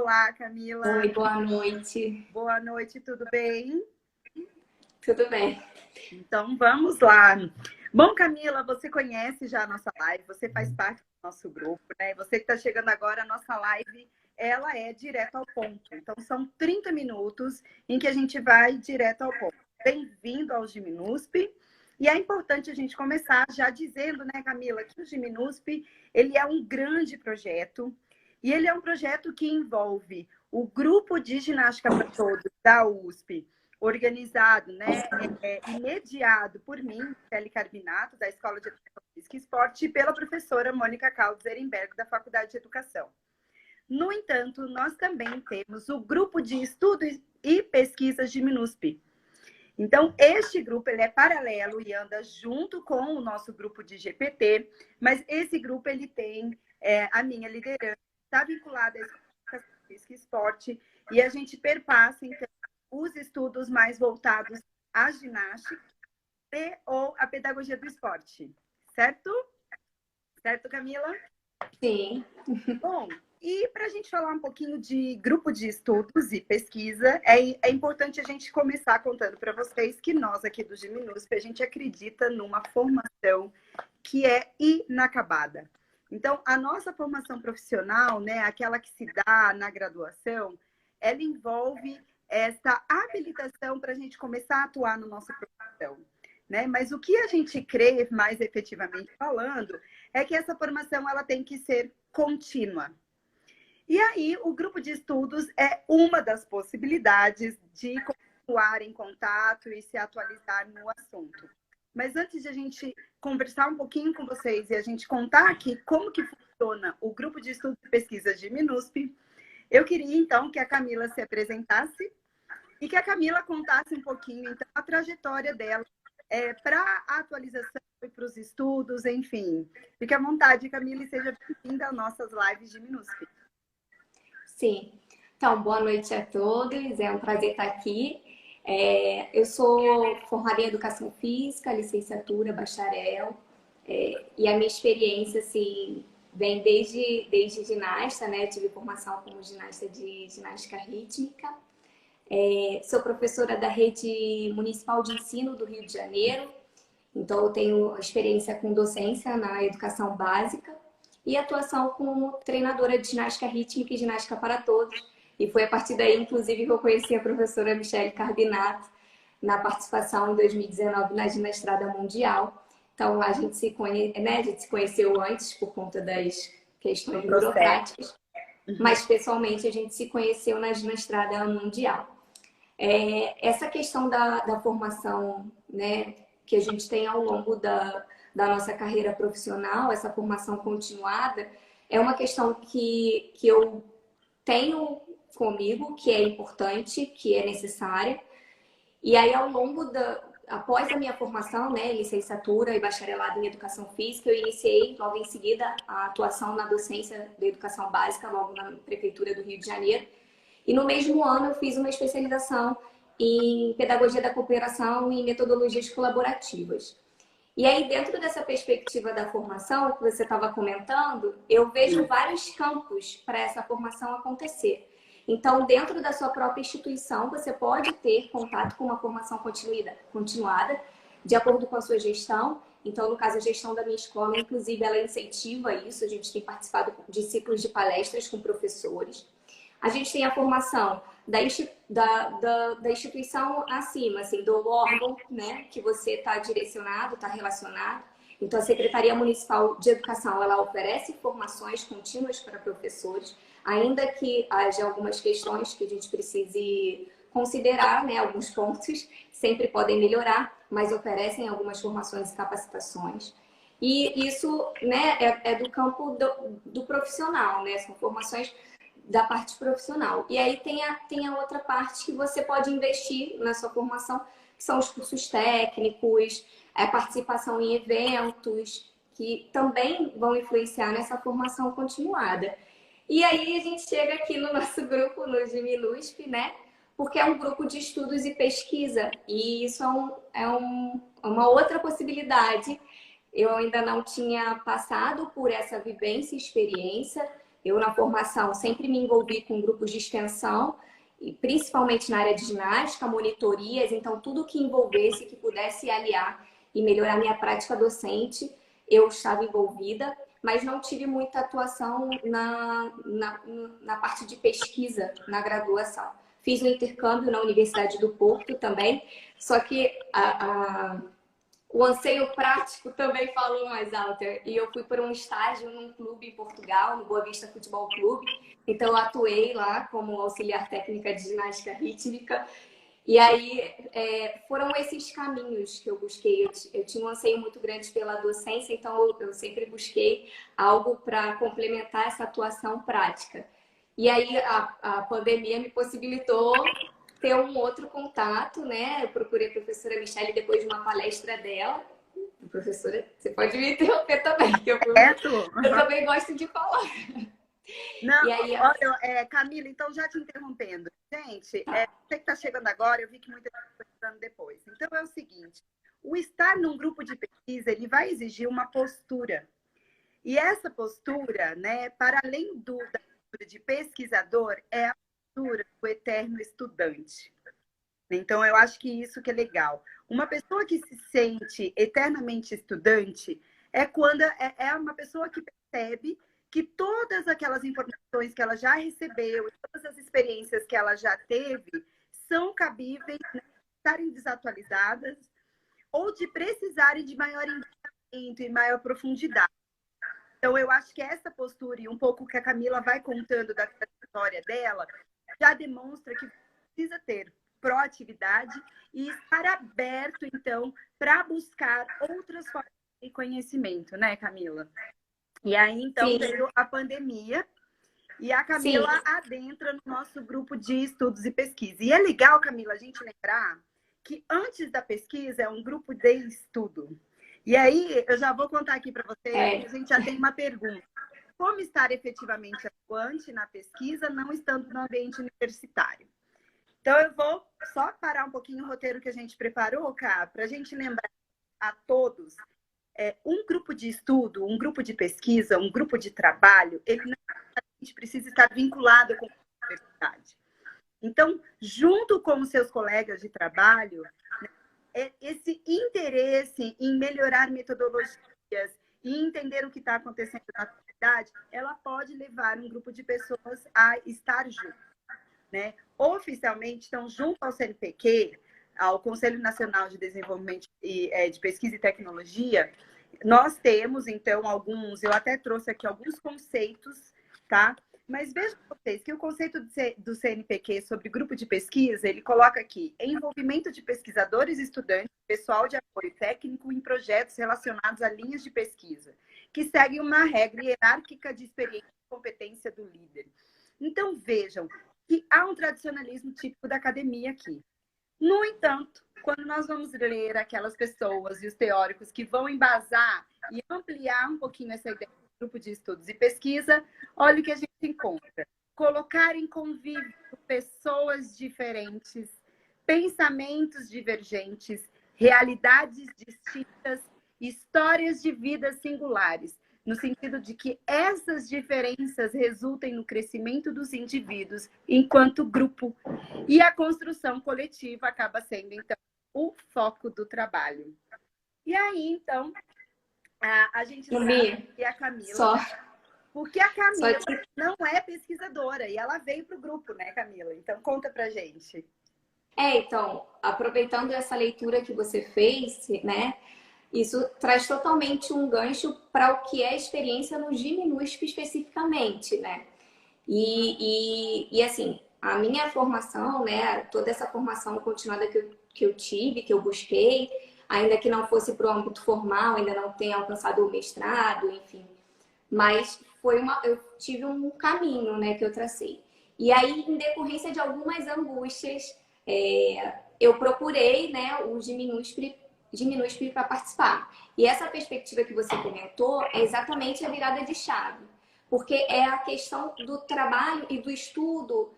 Olá, Camila. Oi, boa noite. Boa noite, tudo bem? Tudo bem? Então, vamos lá. Bom, Camila, você conhece já a nossa live, você faz parte do nosso grupo, né? Você que está chegando agora, a nossa live, ela é direto ao ponto. Então, são 30 minutos em que a gente vai direto ao ponto. Bem-vindo ao Giminusp. E é importante a gente começar já dizendo, né, Camila, que o Giminusp, ele é um grande projeto. E ele é um projeto que envolve o grupo de ginástica para todos da USP, organizado, né, e mediado por mim, Kelly Carbinato, da Escola de Educação Física e Esporte, e pela professora Mônica Caldas Ehrenberg, da Faculdade de Educação. No entanto, nós também temos o grupo de estudos e pesquisas de Giminusp. Então, este grupo ele é paralelo e anda junto com o nosso grupo de GPT, mas esse grupo ele tem a minha liderança, está vinculada à Escola de Educação Física e Esporte, e a gente perpassa, então, os estudos mais voltados à ginástica ou à pedagogia do esporte. Certo? Certo, Camila? Sim. Bom, e para a gente falar um pouquinho de grupo de estudos e pesquisa, é importante a gente começar contando para vocês que nós aqui do Giminusp, a gente acredita numa formação que é inacabada. Então, a nossa formação profissional, né, aquela que se dá na graduação, ela envolve essa habilitação para a gente começar a atuar na nossa profissão, né? Mas o que a gente crê, mais efetivamente falando, é que essa formação ela tem que ser contínua. E aí, o grupo de estudos é uma das possibilidades de continuar em contato e se atualizar no assunto. Mas antes de a gente conversar um pouquinho com vocês e a gente contar aqui como que funciona o grupo de estudos e pesquisa de Giminusp, eu queria, então, que a Camila se apresentasse e que a Camila contasse um pouquinho, então, a trajetória dela para a atualização e para os estudos, enfim. Fique à vontade, Camila, e seja bem-vinda às nossas lives de Giminusp. Sim. Então, boa noite a todos. É um prazer estar aqui. Eu sou formada em Educação Física, licenciatura, bacharel. E a minha experiência, assim, vem desde ginasta, né? Eu tive formação como ginasta de ginástica rítmica. Sou professora da Rede Municipal de Ensino do Rio de Janeiro. Então, eu tenho experiência com docência na educação básica e atuação como treinadora de ginástica rítmica e ginástica para todos. E foi a partir daí, inclusive, que eu conheci a professora Michele Carbinato na participação em 2019 na Ginestrada Mundial. Então, lá a gente se conheceu antes por conta das questões burocráticas, mas pessoalmente a gente se conheceu na Ginestrada Mundial. Essa questão da formação, né, que a gente tem ao longo da nossa carreira profissional, essa formação continuada, é uma questão que eu tenho comigo, que é importante, que é necessária. E aí, após a minha formação, né, licenciatura e bacharelado em Educação Física, eu iniciei logo em seguida a atuação na docência da Educação Básica, logo na Prefeitura do Rio de Janeiro. E no mesmo ano eu fiz uma especialização em Pedagogia da Cooperação e Metodologias Colaborativas. E aí, dentro dessa perspectiva da formação que você estava comentando, eu vejo vários campos para essa formação acontecer. Então, dentro da sua própria instituição, você pode ter contato com uma formação continuada, de acordo com a sua gestão. Então, no caso, a gestão da minha escola, inclusive, ela incentiva isso. A gente tem participado de ciclos de palestras com professores. A gente tem a formação da instituição acima, assim, do órgão, né, que você está direcionado, está relacionado. Então, a Secretaria Municipal de Educação, ela oferece formações contínuas para professores, ainda que haja algumas questões que a gente precise considerar, né, alguns pontos sempre podem melhorar, mas oferecem algumas formações e capacitações. E isso, né, é do campo do profissional, né, são formações da parte profissional. E aí tem a outra parte que você pode investir na sua formação, que são os cursos técnicos, a participação em eventos, que também vão influenciar nessa formação continuada. E aí a gente chega aqui no nosso grupo, no Giminusp, né? Porque é um grupo de estudos e pesquisa. E isso uma outra possibilidade. Eu ainda não tinha passado por essa vivência e experiência Eu, na formação, sempre me envolvi com grupos de extensão, e principalmente na área de ginástica, monitorias, então tudo que envolvesse, que pudesse aliar e melhorar minha prática docente, eu estava envolvida, mas não tive muita atuação na parte de pesquisa na graduação. Fiz um intercâmbio na Universidade do Porto também, só que o anseio prático também falou mais alto. E eu fui para um estágio num clube em Portugal, no Boa Vista Futebol Clube. Então, eu atuei lá como auxiliar técnica de ginástica rítmica. E aí, foram esses caminhos que eu busquei. Eu tinha um anseio muito grande pela docência, então eu sempre busquei algo para complementar essa atuação prática. E aí, a pandemia me possibilitou ter um outro contato, né? Eu procurei a professora Michele depois de uma palestra dela. Professora, você pode me interromper também, que eu também gosto de falar. Não, e aí, olha, Camila, então já te interrompendo. Gente, você que está chegando agora, eu vi que muita gente está chegando depois. Então é o seguinte, o estar num grupo de pesquisa, ele vai exigir uma postura. E essa postura, né, para além da postura de pesquisador, é a postura do eterno estudante. Então, eu acho que isso que é legal. Uma pessoa que se sente eternamente estudante é quando é uma pessoa que percebe que todas aquelas informações que ela já recebeu, todas as experiências que ela já teve, são cabíveis, né, de estarem desatualizadas ou de precisarem de maior engajamento e maior profundidade. Então, eu acho que essa postura e um pouco que a Camila vai contando da história dela, já demonstra que precisa ter proatividade e estar aberto, então, para buscar outras formas de conhecimento, né, Camila? E aí, então, Sim. veio a pandemia e a Camila adentra no nosso grupo de estudos e pesquisa. E é legal, Camila, a gente lembrar que antes da pesquisa é um grupo de estudo. E aí, eu já vou contar aqui para vocês, a gente já tem uma pergunta. Como estar efetivamente atuante na pesquisa, não estando no ambiente universitário? Então, eu vou só parar um pouquinho o roteiro que a gente preparou, Cá, para a gente lembrar a todos. Um grupo de estudo, um grupo de pesquisa, um grupo de trabalho, ele não precisa estar vinculado com a universidade. Então, junto com os seus colegas de trabalho, esse interesse em melhorar metodologias e entender o que está acontecendo na comunidade, ela pode levar um grupo de pessoas a estar junto, né? Oficialmente, então, junto ao CNPq, ao Conselho Nacional de Desenvolvimento de Pesquisa e Tecnologia, nós temos, então, eu até trouxe aqui alguns conceitos, tá? Mas vejam vocês que o conceito do CNPq sobre grupo de pesquisa, ele coloca aqui envolvimento de pesquisadores, estudantes, pessoal de apoio técnico em projetos relacionados a linhas de pesquisa, que seguem uma regra hierárquica de experiência e competência do líder. Então, vejam que há um tradicionalismo típico da academia aqui. No entanto, quando nós vamos ler aquelas pessoas e os teóricos que vão embasar e ampliar um pouquinho essa ideia do grupo de estudos e pesquisa, olha o que a gente encontra. Colocar em convívio pessoas diferentes, pensamentos divergentes, realidades distintas, histórias de vidas singulares, no sentido de que essas diferenças resultem no crescimento dos indivíduos enquanto grupo. E a construção coletiva acaba sendo, então, o foco do trabalho. E aí, então, a gente sabe que a Camila... Porque a Camila não é pesquisadora e ela veio para o grupo, né, Camila? Então, conta pra gente. Então, aproveitando essa leitura que você fez, né? Isso traz totalmente um gancho para o que é a experiência no GIMNUSP especificamente, né? E assim, a minha formação, né? Toda essa formação continuada que eu tive, que eu busquei, ainda que não fosse para o âmbito formal, ainda não tenha alcançado o mestrado, enfim. Mas eu tive um caminho, né? Que eu tracei. E aí, em decorrência de algumas angústias, eu procurei, né? O GIMNUSP para participar. E essa perspectiva que você comentou é exatamente a virada de chave, porque é a questão do trabalho e do estudo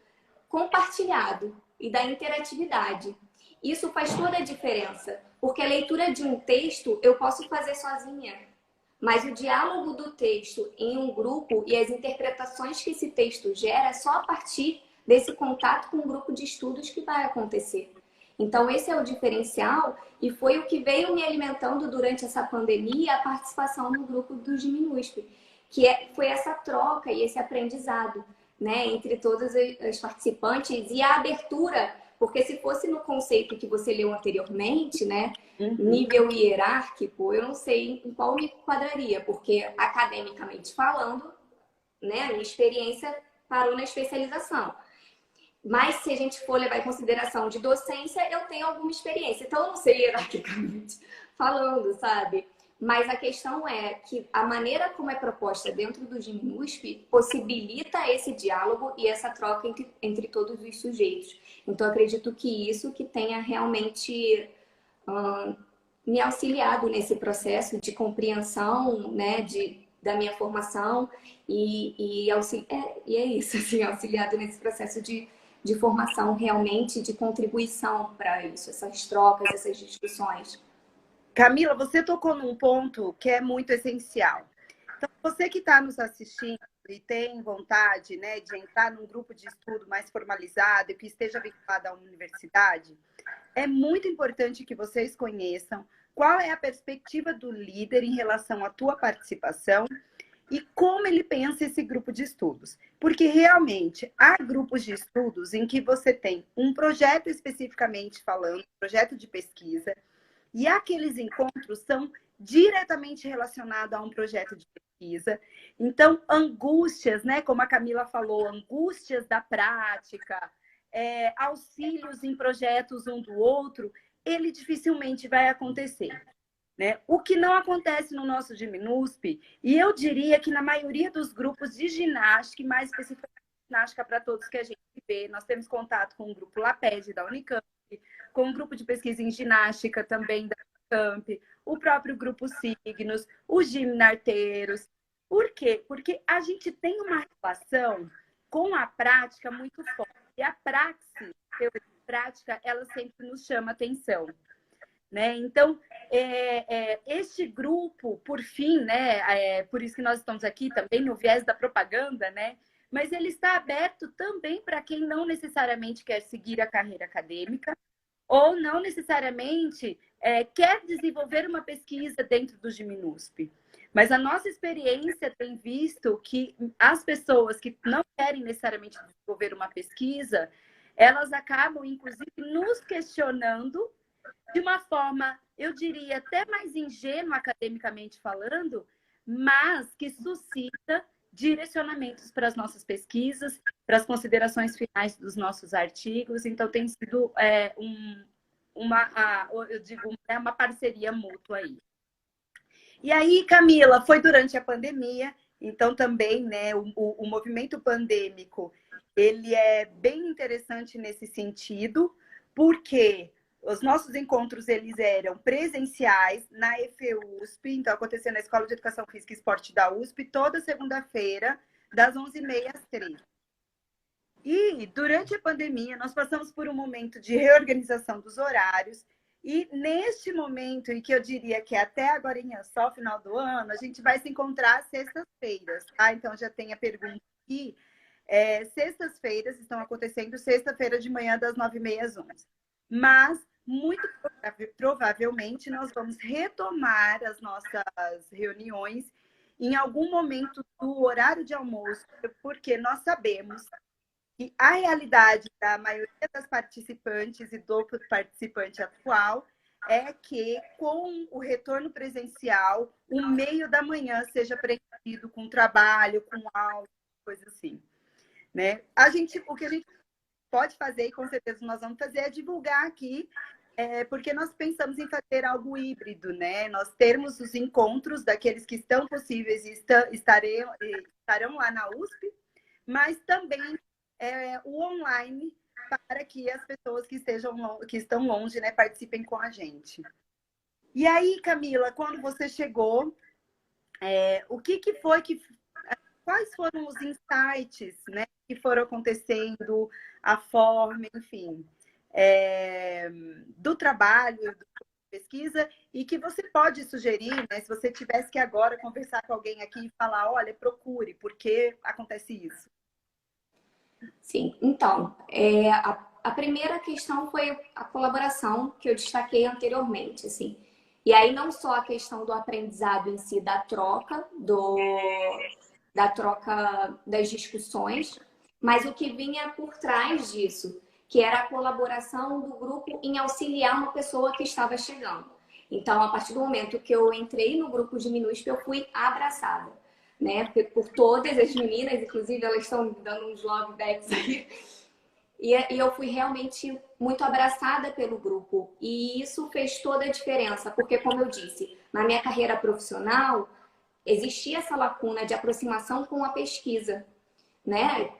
compartilhado e da interatividade. Isso faz toda a diferença, porque a leitura de um texto eu posso fazer sozinha, mas o diálogo do texto em um grupo e as interpretações que esse texto gera é só a partir desse contato com o grupo de estudos que vai acontecer. Então, esse é o diferencial e foi o que veio me alimentando durante essa pandemia, a participação no grupo do Diminuisp, foi essa troca e esse aprendizado, né, entre todas as participantes e a abertura, porque se fosse no conceito que você leu anteriormente, né, nível hierárquico, eu não sei em qual me enquadraria, porque academicamente falando, né, a minha experiência parou na especialização. Mas se a gente for levar em consideração de docência, eu tenho alguma experiência. Então, eu não sei hierarquicamente falando, sabe? Mas a questão é que a maneira como é proposta dentro do Diminuisp possibilita esse diálogo e essa troca entre todos os sujeitos. Então, acredito que isso que tenha realmente me auxiliado nesse processo de compreensão, né, da minha formação e é isso, assim, auxiliado nesse processo de formação realmente, de contribuição para isso, essas trocas, essas discussões. Camila, você tocou num ponto que é muito essencial. Então, você que está nos assistindo e tem vontade, né, de entrar num grupo de estudo mais formalizado e que esteja vinculado à universidade, é muito importante que vocês conheçam qual é a perspectiva do líder em relação à tua participação e como ele pensa esse grupo de estudos. Porque realmente há grupos de estudos em que você tem um projeto especificamente falando, projeto de pesquisa, e aqueles encontros são diretamente relacionados a um projeto de pesquisa. Então, angústias, né, como a Camila falou, angústias da prática, auxílios em projetos um do outro, ele dificilmente vai acontecer. Né? O que não acontece no nosso Diminuisp, e eu diria que na maioria dos grupos de ginástica, e mais especificamente ginástica para todos que a gente vê, nós temos contato com o grupo LAPED da Unicamp, com o grupo de pesquisa em ginástica também da Unicamp, o próprio grupo Signos, os gimnarteiros. Por quê? Porque a gente tem uma relação com a prática muito forte. E a praxis, teoria e prática, ela sempre nos chama atenção. Né? Então, este grupo, por fim, né, por isso que nós estamos aqui também no viés da propaganda, né, mas ele está aberto também para quem não necessariamente quer seguir a carreira acadêmica ou não necessariamente quer desenvolver uma pesquisa dentro do Diminuisp. Mas a nossa experiência tem visto que as pessoas que não querem necessariamente desenvolver uma pesquisa, elas acabam, inclusive, nos questionando de uma forma, eu diria, até mais ingênua academicamente falando, mas que suscita direcionamentos para as nossas pesquisas, para as considerações finais dos nossos artigos. Então, tem sido eu digo, uma parceria mútua aí. E aí, Camila, foi durante a pandemia, então também, né, o movimento pandêmico, ele é bem interessante nesse sentido, porque os nossos encontros, eles eram presenciais na EFEUSP, então aconteceu na Escola de Educação Física e Esporte da USP, toda segunda-feira, das 11h30 às 13h. E durante a pandemia, nós passamos por um momento de reorganização dos horários, e neste momento, e que eu diria que até agora, só final do ano, a gente vai se encontrar às sextas-feiras, tá? Então já tem a pergunta aqui. Sextas-feiras estão acontecendo, sexta-feira de manhã, das 9h30 às 11h. Mas, muito provavelmente, nós vamos retomar as nossas reuniões em algum momento do horário de almoço, porque nós sabemos que a realidade da maioria das participantes e do participante atual é que, com o retorno presencial, o meio da manhã seja preenchido com trabalho, com aula, coisa assim. Né? O que a gente pode fazer, e com certeza nós vamos fazer, é divulgar aqui, porque nós pensamos em fazer algo híbrido, né? Nós termos os encontros daqueles que estão possíveis e estarão lá na USP, mas também o online para que as pessoas que estão longe, né, participem com a gente. E aí, Camila, quando você chegou, o que foi quais foram os insights, né, que foram acontecendo, a forma, enfim, do trabalho, pesquisa e que você pode sugerir, né? Se você tivesse que agora conversar com alguém aqui e falar, olha, procure, por que acontece isso? Sim, então, a primeira questão foi a colaboração que eu destaquei anteriormente, assim. E aí não só a questão do aprendizado em si, da troca das discussões, mas o que vinha por trás disso, que era a colaboração do grupo em auxiliar uma pessoa que estava chegando. Então, a partir do momento que eu entrei no grupo de MINUSP, eu fui abraçada, né? Por todas as meninas, inclusive elas estão dando uns love backs aqui. E eu fui realmente muito abraçada pelo grupo. E isso fez toda a diferença, porque, como eu disse, na minha carreira profissional, existia essa lacuna de aproximação com a pesquisa, né?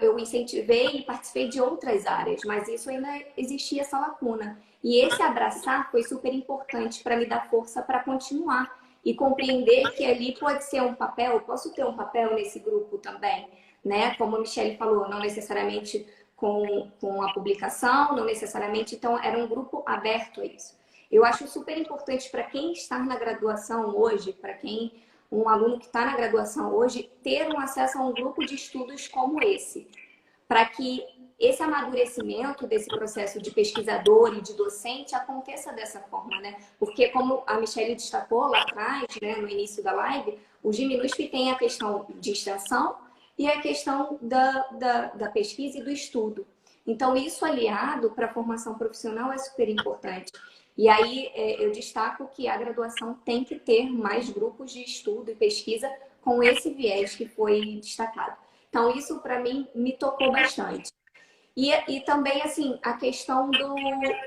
Eu incentivei e participei de outras áreas, mas isso ainda existia essa lacuna. E esse abraçar foi super importante para me dar força para continuar e compreender que ali pode ser um papel, eu posso ter um papel nesse grupo também, né? Como a Michelle falou, não necessariamente com a publicação, não necessariamente, então era um grupo aberto a isso. Eu acho super importante para quem está na graduação hoje, para quem um aluno que está na graduação hoje, ter um acesso a um grupo de estudos como esse, para que esse amadurecimento desse processo de pesquisador e de docente aconteça dessa forma, né? Porque, como a Michelle destacou lá atrás, né, no início da live, o GMINUSP tem a questão de extensão e a questão da pesquisa e do estudo. Então, isso aliado para a formação profissional é super importante. E aí eu destaco que a graduação tem que ter mais grupos de estudo e pesquisa com esse viés que foi destacado. Então, isso para mim me tocou bastante. E também, assim, a questão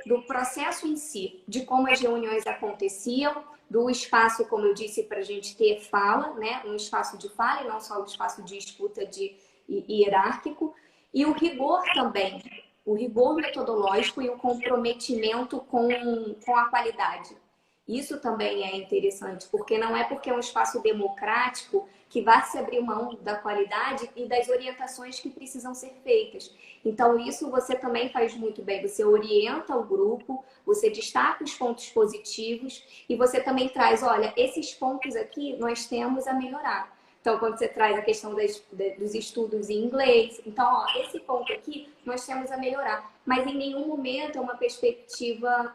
do processo em si, de como as reuniões aconteciam, do espaço, como eu disse, para a gente ter fala, né? Um espaço de fala e não só um espaço de escuta hierárquico. E o rigor também, o rigor metodológico e o comprometimento com a qualidade. Isso também é interessante, porque não é porque é um espaço democrático que vai se abrir mão da qualidade e das orientações que precisam ser feitas. Então, isso você também faz muito bem. Você orienta o grupo, você destaca os pontos positivos e você também traz, olha, esses pontos aqui nós temos a melhorar. Então, quando você traz a questão dos estudos em inglês, então, ó, esse ponto aqui nós temos a melhorar. Mas em nenhum momento é uma perspectiva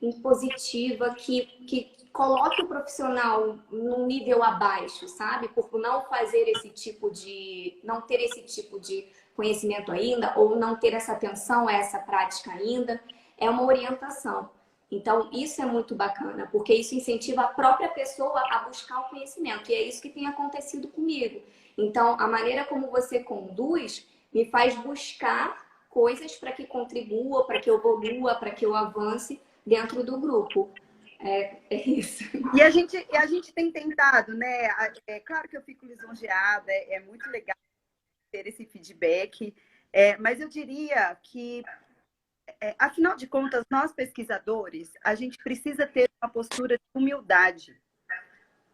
impositiva que coloque o profissional num nível abaixo, sabe? Por não fazer não ter esse tipo de conhecimento ainda, ou não ter essa atenção a essa prática ainda, é uma orientação. Então, isso é muito bacana, porque isso incentiva a própria pessoa a buscar o conhecimento, e é isso que tem acontecido comigo. Então, a maneira como você conduz me faz buscar coisas para que contribua, para que eu evolua, para que eu avance dentro do grupo. É isso. E a gente tem tentado, né? É claro que eu fico lisonjeada, é muito legal ter esse feedback, mas eu diria que, afinal de contas, nós pesquisadores, a gente precisa ter uma postura de humildade.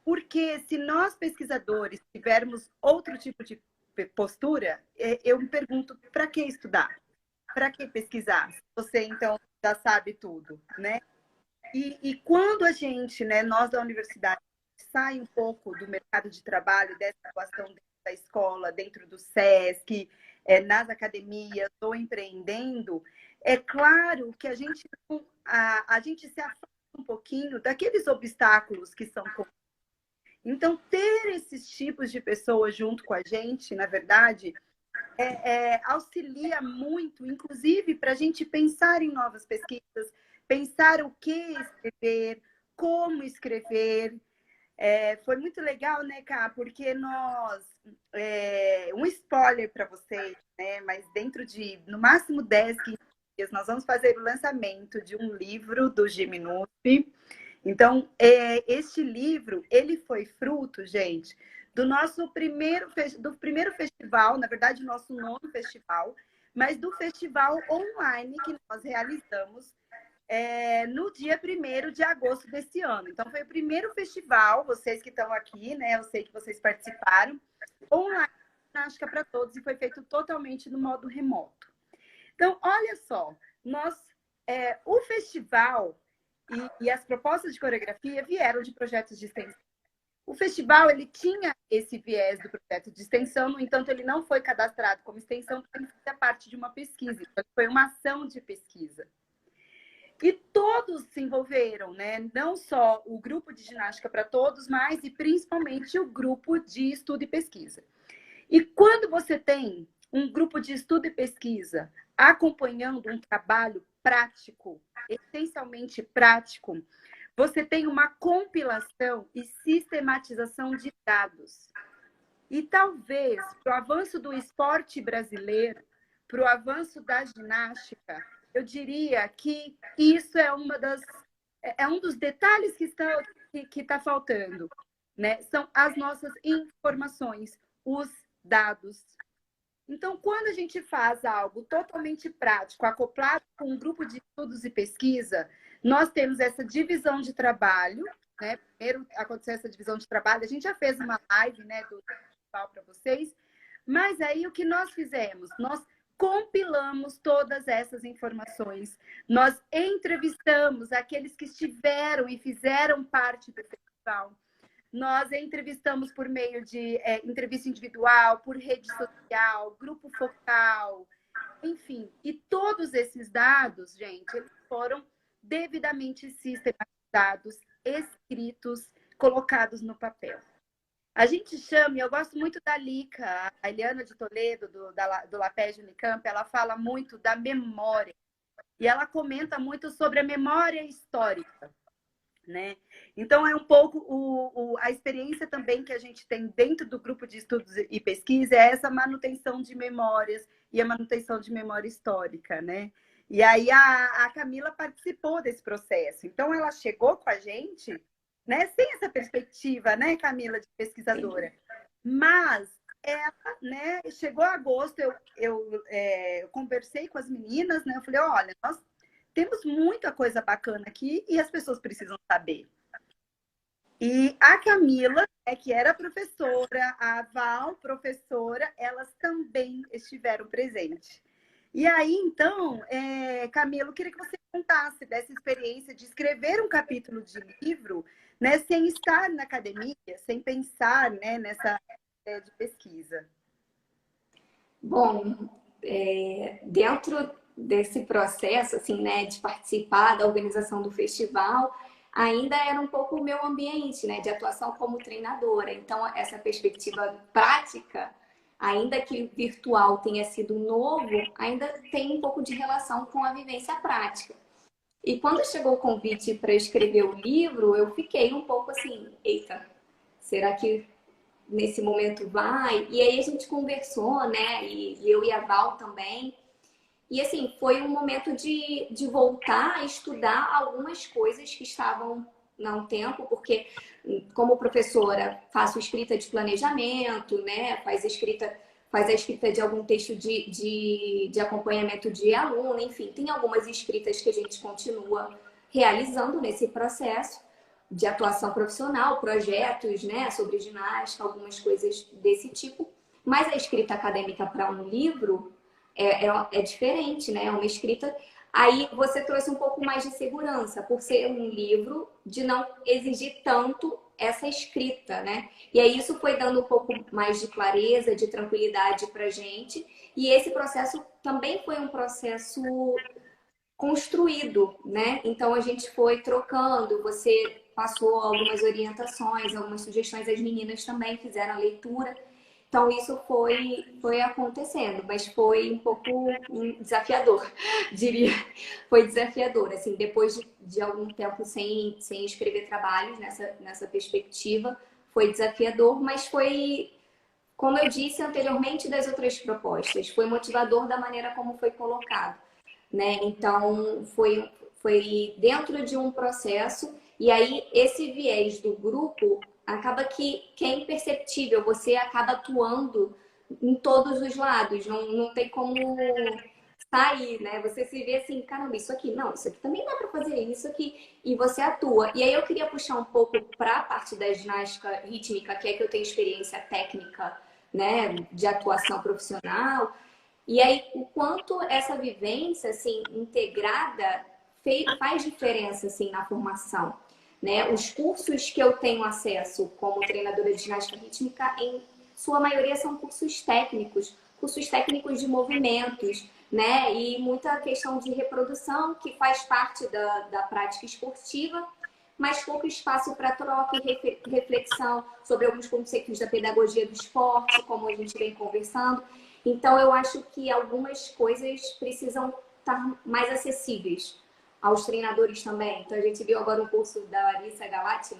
Porque se nós pesquisadores tivermos outro tipo de postura, eu me pergunto, para que estudar? Para que pesquisar? Você, então, já sabe tudo, né? E quando a gente, né, nós da universidade, sai um pouco do mercado de trabalho, dessa atuação dentro da escola, dentro do SESC, nas academias ou empreendendo, é claro que a gente se afasta um pouquinho daqueles obstáculos que são comuns. Então, ter esses tipos de pessoas junto com a gente, na verdade, auxilia muito, inclusive para a gente pensar em novas pesquisas, pensar o que escrever, como escrever. Foi muito legal, né, Ká? Porque um spoiler para vocês, né? Mas dentro de, no máximo, 10, 15 dias, nós vamos fazer o lançamento de um livro do Giminup. Então, este livro, ele foi fruto, gente, do primeiro festival, na verdade, o nosso nono festival, mas do festival online que nós realizamos no dia 1º de agosto desse ano. Então, foi o primeiro festival, vocês que estão aqui, né? Eu sei que vocês participaram, online, ginástica para todos, e foi feito totalmente no modo remoto. Então, olha só, o festival, e as propostas de coreografia vieram de projetos de extensão. O festival, ele tinha esse viés do projeto de extensão, no entanto, ele não foi cadastrado como extensão, porque ele fazia parte de uma pesquisa, então foi uma ação de pesquisa. E todos se envolveram, né? Não só o grupo de ginástica para todos, mas e principalmente o grupo de estudo e pesquisa. E quando você tem um grupo de estudo e pesquisa acompanhando um trabalho prático, essencialmente prático, você tem uma compilação e sistematização de dados. E talvez, para o avanço do esporte brasileiro, para o avanço da ginástica, eu diria que isso é um dos detalhes que está faltando, né? São as nossas informações, os dados. Então, quando a gente faz algo totalmente prático, acoplado com um grupo de estudos e pesquisa, nós temos essa divisão de trabalho, né? Primeiro aconteceu essa divisão de trabalho, a gente já fez uma live, né, do para vocês, mas aí o que nós fizemos? Nós compilamos todas essas informações, nós entrevistamos aqueles que estiveram e fizeram parte do festival, nós entrevistamos por meio de entrevista individual, por rede social, grupo focal, enfim. E todos esses dados, gente, eles foram devidamente sistematizados, escritos, colocados no papel. A gente chama, e eu gosto muito da Lica, a Eliana de Toledo, do LAPEG Unicamp, ela fala muito da memória. E ela comenta muito sobre a memória histórica, né? Então, é um pouco a experiência também que a gente tem dentro do grupo de estudos e pesquisa, é essa manutenção de memórias e a manutenção de memória histórica, né? E aí a Camila participou desse processo. Então, ela chegou com a gente, né, sem essa perspectiva, né, Camila, de pesquisadora. Mas ela, né, chegou a agosto, eu conversei com as meninas, né? Eu falei, olha, nós temos muita coisa bacana aqui e as pessoas precisam saber. E a Camila, que era professora, a Val, professora, elas também estiveram presentes. E aí, então, Camila, eu queria que você contasse dessa experiência de escrever um capítulo de livro, né, sem estar na academia, sem pensar, né, nessa ideia de pesquisa. Bom, dentro desse processo, assim, né, de participar da organização do festival, ainda era um pouco o meu ambiente, né, de atuação como treinadora. Então, essa perspectiva prática, ainda que virtual tenha sido novo, ainda tem um pouco de relação com a vivência prática. E quando chegou o convite para escrever o livro, eu fiquei um pouco assim, eita, será que nesse momento vai? E aí a gente conversou, né, e eu e a Val também. E assim, foi um momento de voltar a estudar algumas coisas que estavam não tempo, porque como professora faço escrita de planejamento, né? Faz a escrita de algum texto de acompanhamento de aluno, enfim, tem algumas escritas que a gente continua realizando nesse processo de atuação profissional, projetos, né, sobre ginástica, algumas coisas desse tipo. Mas a escrita acadêmica para um livro é diferente, né? É uma escrita. Aí você trouxe um pouco mais de segurança, por ser um livro, de não exigir tanto essa escrita, né? E aí isso foi dando um pouco mais de clareza, de tranquilidade pra gente. E esse processo também foi um processo construído, né? Então a gente foi trocando, você passou algumas orientações, algumas sugestões, as meninas também fizeram a leitura. Então, isso foi acontecendo, mas foi um pouco desafiador, diria. Foi desafiador, assim, depois de algum tempo sem escrever trabalhos nessa perspectiva, foi desafiador, mas foi, como eu disse anteriormente das outras propostas, foi motivador da maneira como foi colocado, né? Então, foi dentro de um processo, e aí esse viés do grupo acaba que é imperceptível, você acaba atuando em todos os lados, não tem como sair, né? Você se vê assim, caramba, isso aqui, não, isso aqui também dá para fazer, isso aqui, e você atua. E aí eu queria puxar um pouco para a parte da ginástica rítmica, que é que eu tenho experiência técnica, né, de atuação profissional, e aí o quanto essa vivência, assim, integrada faz diferença assim, na formação. Né? Os cursos que eu tenho acesso como treinadora de ginástica rítmica, em sua maioria são cursos técnicos de movimentos, né? E muita questão de reprodução, que faz parte da prática esportiva, mas pouco espaço para troca e reflexão sobre alguns conceitos da pedagogia do esporte, como a gente vem conversando. Então, eu acho que algumas coisas precisam estar mais acessíveis aos treinadores também. Então, a gente viu agora um curso da Larissa Galati,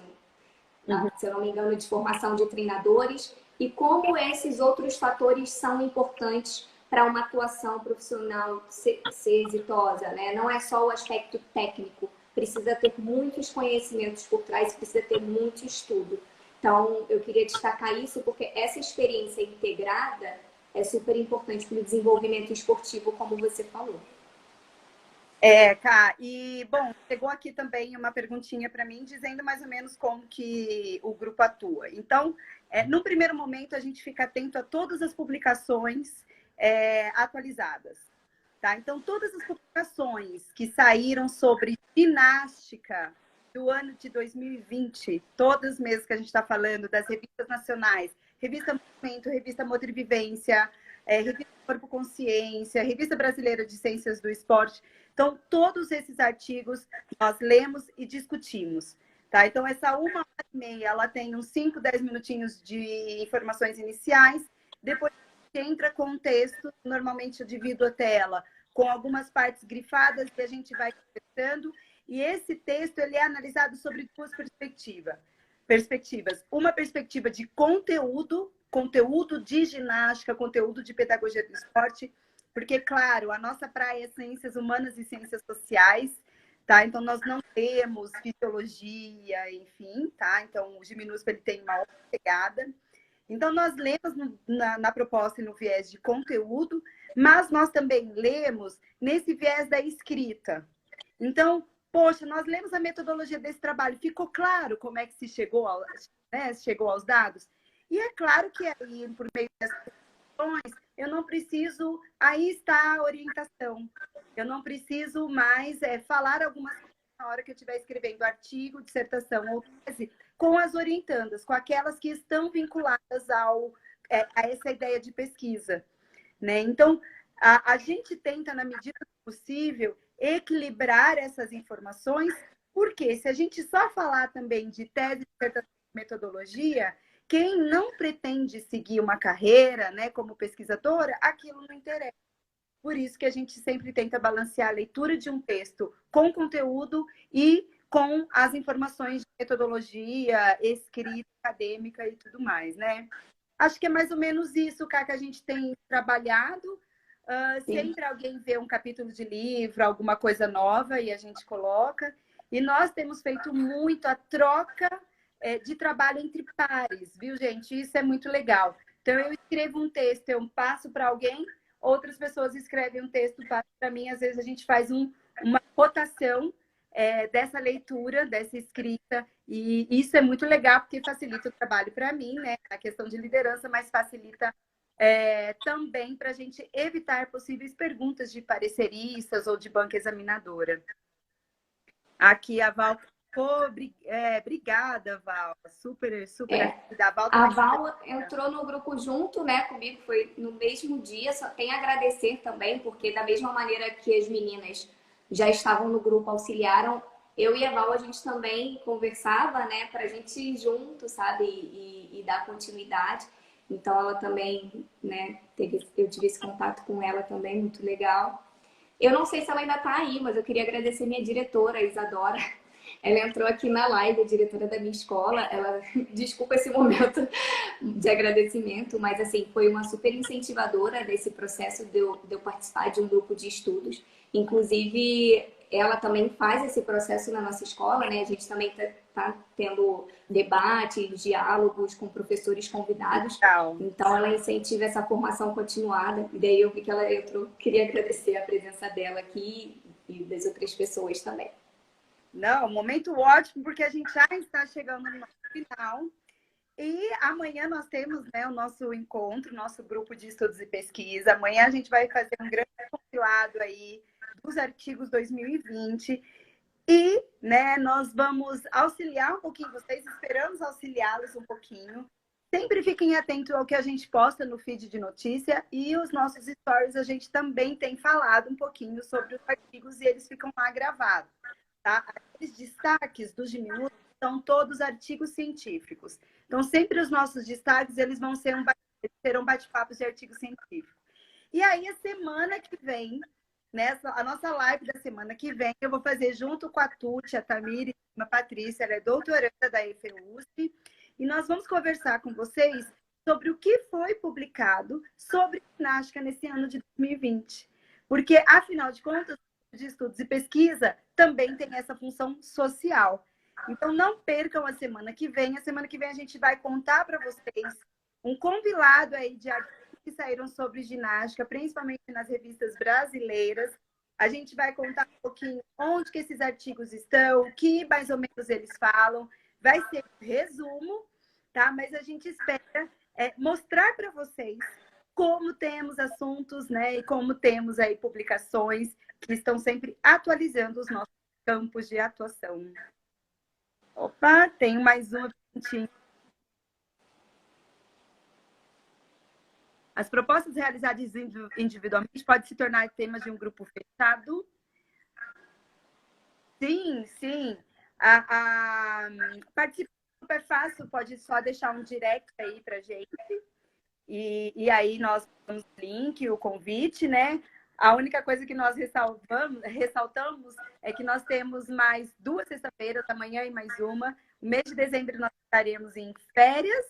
se eu não me engano, de formação de treinadores, e como esses outros fatores são importantes para uma atuação profissional ser exitosa, né? Não é só o aspecto técnico, precisa ter muitos conhecimentos por trás, precisa ter muito estudo. Então, eu queria destacar isso porque essa experiência integrada é super importante para o desenvolvimento esportivo, como você falou. Cá, e, bom, chegou aqui também uma perguntinha para mim, dizendo mais ou menos como que o grupo atua. Então, no primeiro momento, a gente fica atento a todas as publicações atualizadas, tá? Então, todas as publicações que saíram sobre ginástica do ano de 2020, todas mesmo que a gente está falando, das revistas nacionais, Revista Movimento, Revista Motor e Vivência, Revista Corpo Consciência, Revista Brasileira de Ciências do Esporte. Então, todos esses artigos nós lemos e discutimos. Tá? Então, essa 1h30, ela tem uns 5, 10 minutinhos de informações iniciais. Depois, a gente entra com o texto. Normalmente, eu divido a tela com algumas partes grifadas e a gente vai conversando. E esse texto ele é analisado sobre duas perspectivas. Uma perspectiva de conteúdo de ginástica, conteúdo de pedagogia do esporte, porque, claro, a nossa praia é ciências humanas e ciências sociais, tá? Então, nós não temos fisiologia, enfim, tá? Então, o Giminuspa, ele tem uma outra pegada. Então, nós lemos na proposta e no viés de conteúdo, mas nós também lemos nesse viés da escrita. Então, poxa, nós lemos a metodologia desse trabalho, ficou claro como é que se chegou, chegou aos dados? E é claro que aí, por meio dessas questões, eu não preciso, aí está a orientação. Eu não preciso mais falar algumas coisas na hora que eu estiver escrevendo artigo, dissertação ou tese, com as orientandas, com aquelas que estão vinculadas a essa ideia de pesquisa. Né? Então, a gente tenta, na medida do possível, equilibrar essas informações, porque se a gente só falar também de tese, dissertação e metodologia, quem não pretende seguir uma carreira, né, como pesquisadora, aquilo não interessa. Por isso que a gente sempre tenta balancear a leitura de um texto com conteúdo e com as informações de metodologia, escrita, acadêmica e tudo mais, né? Acho que é mais ou menos isso, Cá, que a gente tem trabalhado. Sempre alguém vê um capítulo de livro, alguma coisa nova, e a gente coloca. E nós temos feito muito a troca de trabalho entre pares, viu, gente? Isso é muito legal. Então, eu escrevo um texto, eu passo para alguém, outras pessoas escrevem um texto, passam para mim. Às vezes, a gente faz uma rotação dessa leitura, dessa escrita, e isso é muito legal, porque facilita o trabalho para mim, né? A questão de liderança, mas facilita também para a gente evitar possíveis perguntas de pareceristas ou de banca examinadora. Aqui a Val... obrigada, Val. Super, super. A Val entrou no grupo junto, né, comigo, foi no mesmo dia. Só tem a agradecer também, porque da mesma maneira que as meninas já estavam no grupo, auxiliaram, eu e a Val, a gente também conversava, né, pra gente ir junto, sabe, e dar continuidade. Então, ela também, né, eu tive esse contato com ela também, muito legal. Eu não sei se ela ainda tá aí, mas eu queria agradecer minha diretora, a Isadora. Ela entrou aqui na live, a diretora da minha escola. Ela, desculpa esse momento de agradecimento, mas assim, foi uma super incentivadora desse processo de eu participar de um grupo de estudos. Inclusive, ela também faz esse processo na nossa escola, né? A gente também tá tendo debates, diálogos com professores convidados. Legal. Então, ela incentiva essa formação continuada. E daí eu vi que ela entrou. Queria agradecer a presença dela aqui e das outras pessoas também. Não, momento ótimo, porque a gente já está chegando no final. E amanhã nós temos, né, o nosso encontro, nosso grupo de estudos e pesquisa. Amanhã a gente vai fazer um grande compilado aí dos artigos 2020. E, né, nós vamos auxiliar um pouquinho vocês, esperamos auxiliá-los um pouquinho. Sempre fiquem atentos ao que a gente posta no feed de notícia e os nossos stories a gente também tem falado um pouquinho sobre os artigos e eles ficam lá gravados, tá? Aqueles destaques dos diminutos são todos artigos científicos. Então, sempre os nossos destaques, eles vão ser serão bate-papos de artigos científicos. E aí, a semana que vem, a nossa live da semana que vem, eu vou fazer junto com a Tuti, a Tamiri e a Patrícia, ela é doutoranda da EFUSP, e nós vamos conversar com vocês sobre o que foi publicado sobre ginástica nesse ano de 2020. Porque, afinal de contas, de estudos e pesquisa também tem essa função social. Então, não percam a semana que vem. A semana que vem a gente vai contar para vocês um compilado aí de artigos que saíram sobre ginástica, principalmente nas revistas brasileiras. A gente vai contar um pouquinho onde que esses artigos estão, o que mais ou menos eles falam. Vai ser um resumo, tá? Mas a gente espera mostrar para vocês como temos assuntos, né? E como temos aí publicações que estão sempre atualizando os nossos campos de atuação. Opa, tem mais uma perguntinha. As propostas realizadas individualmente podem se tornar temas de um grupo fechado? Sim, sim. Participar é super fácil, pode só deixar um direct aí pra gente. E aí nós damos o link, o convite, né? A única coisa que nós ressaltamos é que nós temos mais 2 sexta-feiras, amanhã e mais uma. O mês de dezembro nós estaremos em férias,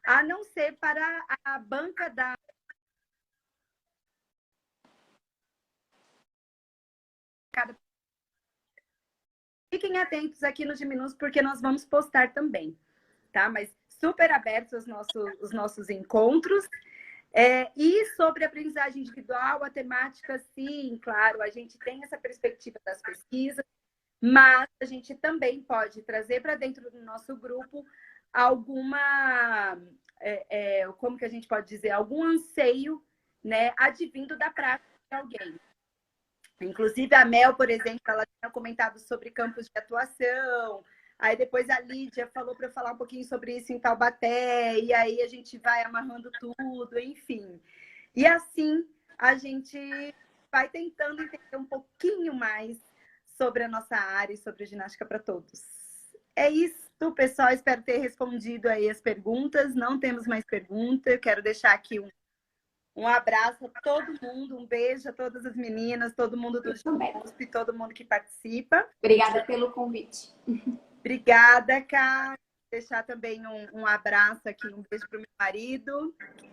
a não ser para a banca da... Fiquem atentos aqui nos Diminutos, porque nós vamos postar também, tá? Mas super abertos os nossos encontros. E sobre a aprendizagem individual, a temática, sim, claro, a gente tem essa perspectiva das pesquisas, mas a gente também pode trazer para dentro do nosso grupo alguma, como que a gente pode dizer, algum anseio, né, advindo da prática de alguém. Inclusive, a Mel, por exemplo, ela tinha comentado sobre campos de atuação. Aí depois a Lídia falou para eu falar um pouquinho sobre isso em Taubaté. E aí a gente vai amarrando tudo, enfim. E assim a gente vai tentando entender um pouquinho mais sobre a nossa área e sobre a ginástica para todos. É isso, pessoal. Espero ter respondido aí as perguntas. Não temos mais perguntas. Eu quero deixar aqui um abraço a todo mundo, um beijo a todas as meninas, todo mundo do USP, todo mundo que participa. Obrigada pelo convite. Obrigada, Cá. Deixar também um abraço aqui, um beijo para o meu marido, que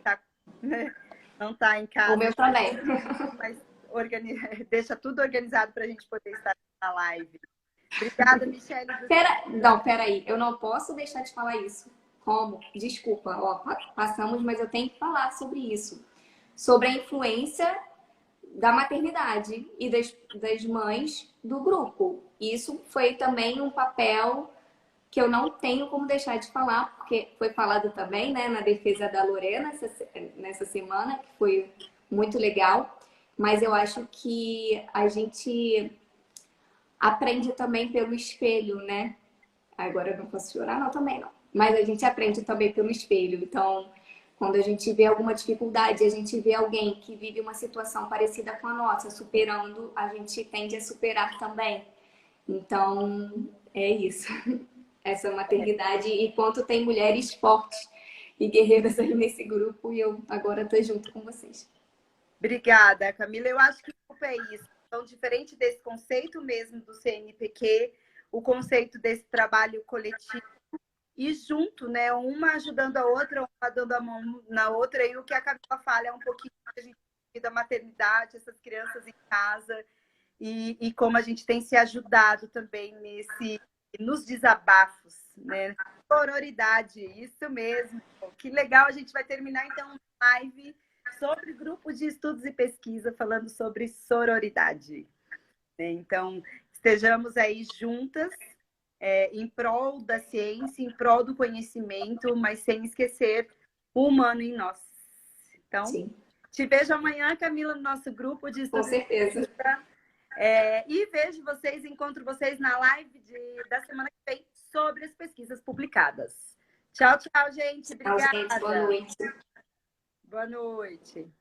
não está em casa. O meu também. Mas deixa tudo organizado para a gente poder estar na live. Obrigada, Michele. Peraí. Eu não posso deixar de falar isso. Como? Desculpa, passamos, mas eu tenho que falar sobre isso. Sobre a influência da maternidade e das mães do grupo. Isso foi também um papel que eu não tenho como deixar de falar, porque foi falado também, né, na defesa da Lorena nessa semana, que foi muito legal. Mas eu acho que a gente aprende também pelo espelho, né? Agora eu não posso chorar, não, também não. Mas a gente aprende também pelo espelho. Então, quando a gente vê alguma dificuldade, a gente vê alguém que vive uma situação parecida com a nossa, superando, a gente tende a superar também. Então, é isso. Essa maternidade e quanto tem mulheres fortes e guerreiras aí nesse grupo, e eu agora estou junto com vocês. Obrigada, Camila. Eu acho que o grupo é isso. Então, diferente desse conceito mesmo do CNPq, o conceito desse trabalho coletivo, e junto, né? Uma ajudando a outra, uma dando a mão na outra. E o que a Camila fala é um pouquinho da gente da maternidade, essas crianças em casa, e como a gente tem se ajudado também nos desabafos, né? Sororidade, isso mesmo. Que legal, a gente vai terminar então uma live sobre grupo de estudos e pesquisa, falando sobre sororidade. Então, estejamos aí juntas, em prol da ciência, em prol do conhecimento, mas sem esquecer o humano em nós. Então, sim. Te vejo amanhã, Camila, no nosso grupo de estudos. Com certeza. E vejo vocês, encontro vocês na live da semana que vem sobre as pesquisas publicadas. Tchau, tchau, gente. Obrigada. Tchau, gente. Boa noite. Boa noite.